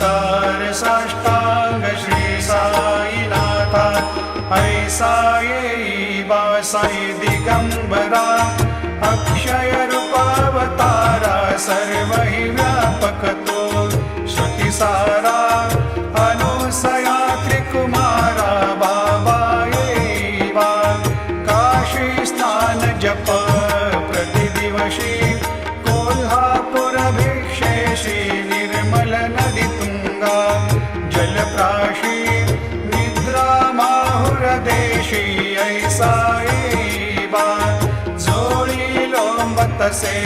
नमस्कार साष्टांग श्री साईनाथा ऐसा येई बा साई दिगंबरा अक्षय रूपावतारा सर्व हि व्यापक तो श्रुतिसारा अनुसया त्रिकुमारा बाबा येई बा काशी स्नान जप प्रतिदिवशी कोल्हापुरभिषेशी निर्मल नदी तुंगा जलप्राशी निद्रा माहुरदेशी ऐसा येई बा जोळी लोंबतसे